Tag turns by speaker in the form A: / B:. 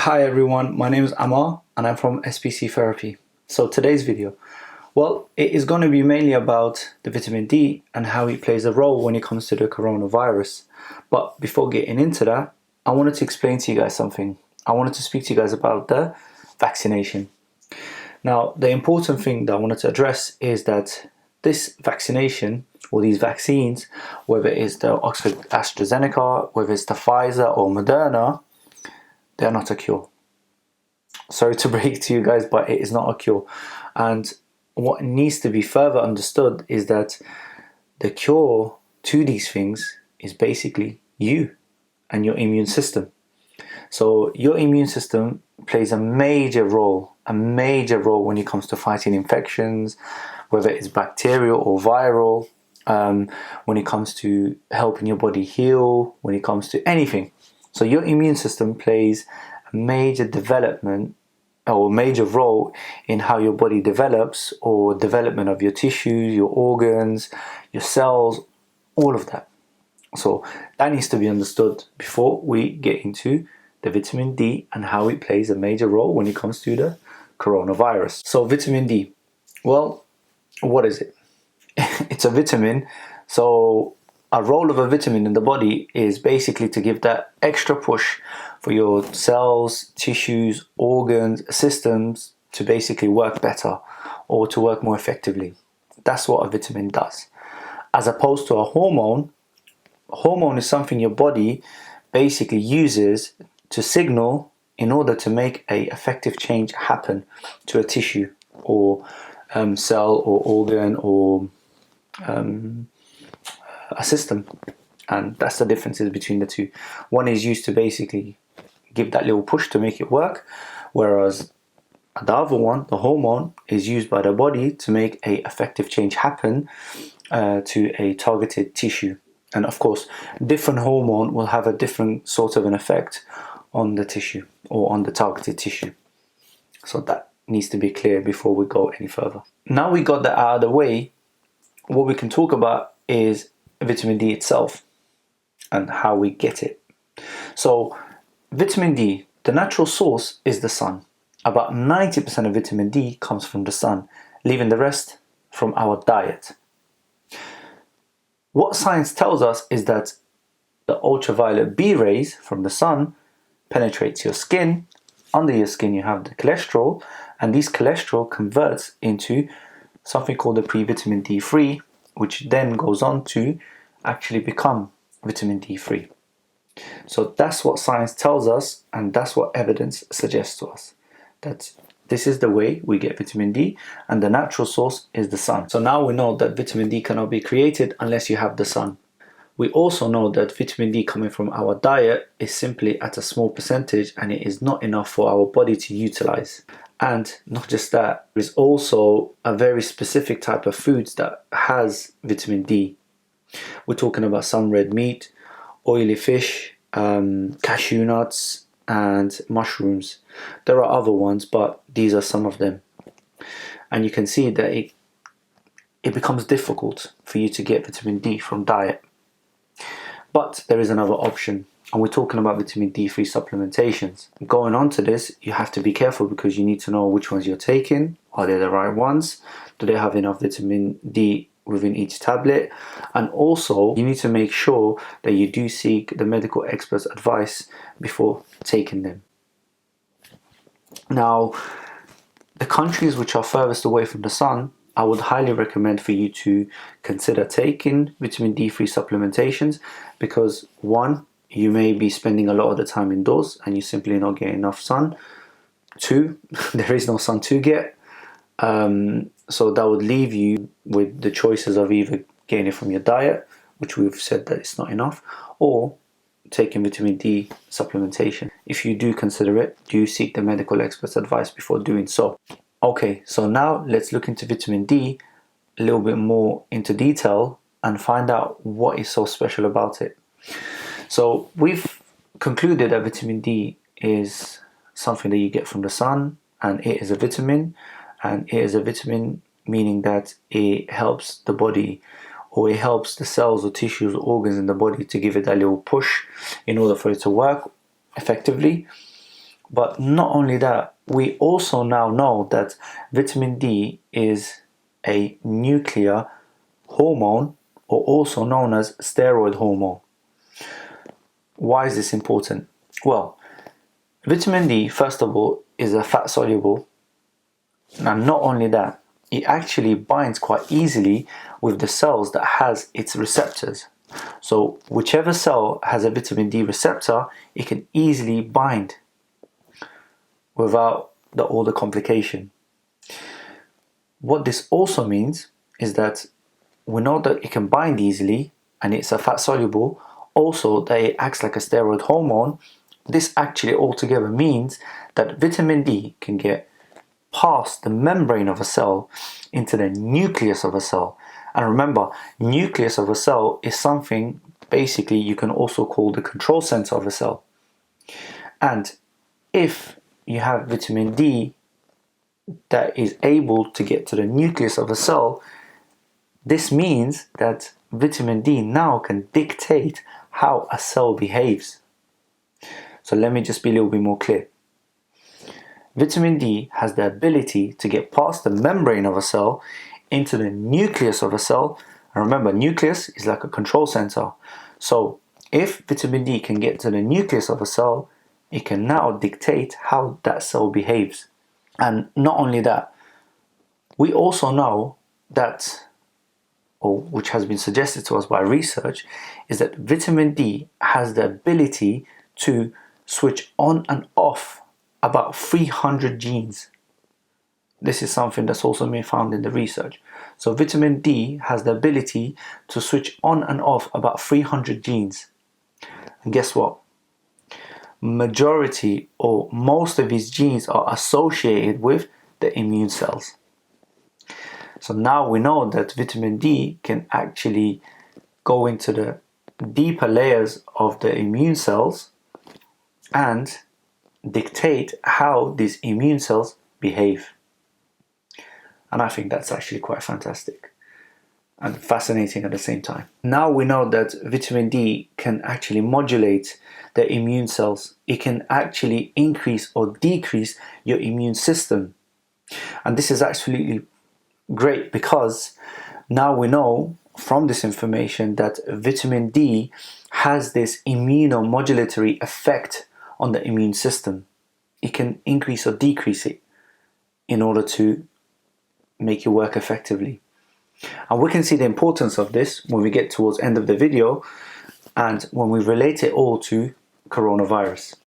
A: Hi everyone, my name is Amar and I'm from S.P.C Therapy. So today's video, well, it is going to be mainly about the vitamin D and how it plays a role when it comes to the coronavirus. But before getting into that, I wanted to explain to you guys something. I wanted to speak to you guys about the vaccination. Now, the important thing that I wanted to address is that this vaccination or these vaccines, whether it's the Oxford AstraZeneca, whether it's the Pfizer or Moderna, they're not a cure. Sorry to break to you guys, but it is not a cure. And what needs to be further understood is that the cure to these things is basically you and your immune system. So your immune system plays a major role when it comes to fighting infections, whether it's bacterial or viral, when it comes to helping your body heal, when it comes to anything. So your immune system plays a major development or a major role in how your body develops, or development of your tissues, your organs, your cells, all of that. So that needs to be understood before we get into the vitamin D and how it plays a major role when it comes to the coronavirus. So vitamin D, well, what is it? It's a vitamin. So a role of a vitamin in the body is basically to give that extra push for your cells, tissues, organs, systems to basically work better or to work more effectively. That's what a vitamin does. As opposed to a hormone, a hormone is something your body basically uses to signal in order to make an effective change happen to a tissue or cell or organ or a system. And that's the differences between the two. One is used to basically give that little push to make it work, whereas the other one, the hormone, is used by the body to make a effective change happen to a targeted tissue. And of course, different hormone will have a different sort of an effect on the tissue or on the targeted tissue. So that needs to be clear before we go any further. Now we got that out of the way, what we can talk about is vitamin D itself and how we get it. So vitamin D, the natural source is the sun. About 90% of vitamin D comes from the sun, leaving the rest from our diet. What science tells us is that the ultraviolet B rays from the sun penetrates your skin. Under your skin you have the cholesterol, and this cholesterol converts into something called the pre-vitamin D3, which then goes on to actually become vitamin D3. So that's what science tells us, and that's what evidence suggests to us, that this is the way we get vitamin D, and the natural source is the sun. So now we know that vitamin D cannot be created unless you have the sun. We also know that vitamin D coming from our diet is simply at a small percentage, and it is not enough for our body to utilize. And not just that, there is also a very specific type of foods that has vitamin D. We're talking about some red meat, oily fish, cashew nuts, and mushrooms. There are other ones, but these are some of them. And you can see that it becomes difficult for you to get vitamin D from diet. But there is another option, and we're talking about vitamin D3 supplementations. Going on to this, you have to be careful because you need to know which ones you're taking. Are they the right ones? Do they have enough vitamin D within each tablet? And also, you need to make sure that you do seek the medical expert's advice before taking them. Now, the countries which are furthest away from the sun, I would highly recommend for you to consider taking vitamin D3 supplementations, because one, you may be spending a lot of the time indoors and you simply not getting enough sun. Two, there is no sun to get. So that would leave you with the choices of either getting it from your diet, which we've said that it's not enough, or taking vitamin D supplementation. If you do consider it, do seek the medical expert's advice before doing so. Okay, so now let's look into vitamin D a little bit more into detail and find out what is so special about it. So we've concluded that vitamin D is something that you get from the sun, and it is a vitamin, and it is a vitamin meaning that it helps the body, or it helps the cells or tissues or organs in the body to give it that little push in order for it to work effectively. But not only that, we also now know that vitamin D is a nuclear hormone, or also known as steroid hormone. Why is this important? Well, vitamin D, first of all, is a fat soluble, and not only that, it actually binds quite easily with the cells that has its receptors. So whichever cell has a vitamin D receptor, it can easily bind without all the complication. What this also means is that we know that it can bind easily and it's a fat soluble, also that it acts like a steroid hormone. This actually altogether means that vitamin D can get past the membrane of a cell into the nucleus of a cell. And remember, nucleus of a cell is something basically you can also call the control center of a cell. And if you have vitamin D that is able to get to the nucleus of a cell, this means that vitamin D now can dictate how a cell behaves. So let me just be a little bit more clear. Vitamin D has the ability to get past the membrane of a cell into the nucleus of a cell. And remember, nucleus is like a control center. So if vitamin D can get to the nucleus of a cell, it can now dictate how that cell behaves. And not only that, we also know that, or which has been suggested to us by research, is that vitamin D has the ability to switch on and off about 300 genes. This is something that's also been found in the research. So vitamin D has the ability to switch on and off about 300 genes. And guess what? Majority or most of these genes are associated with the immune cells. So now we know that vitamin D can actually go into the deeper layers of the immune cells and dictate how these immune cells behave. And I think that's actually quite fantastic and fascinating at the same time. Now we know that vitamin D can actually modulate the immune cells. It can actually increase or decrease your immune system. And this is absolutely great because now we know from this information that vitamin D has this immunomodulatory effect on the immune system. It can increase or decrease it in order to make it work effectively. And we can see the importance of this when we get towards the end of the video and when we relate it all to coronavirus.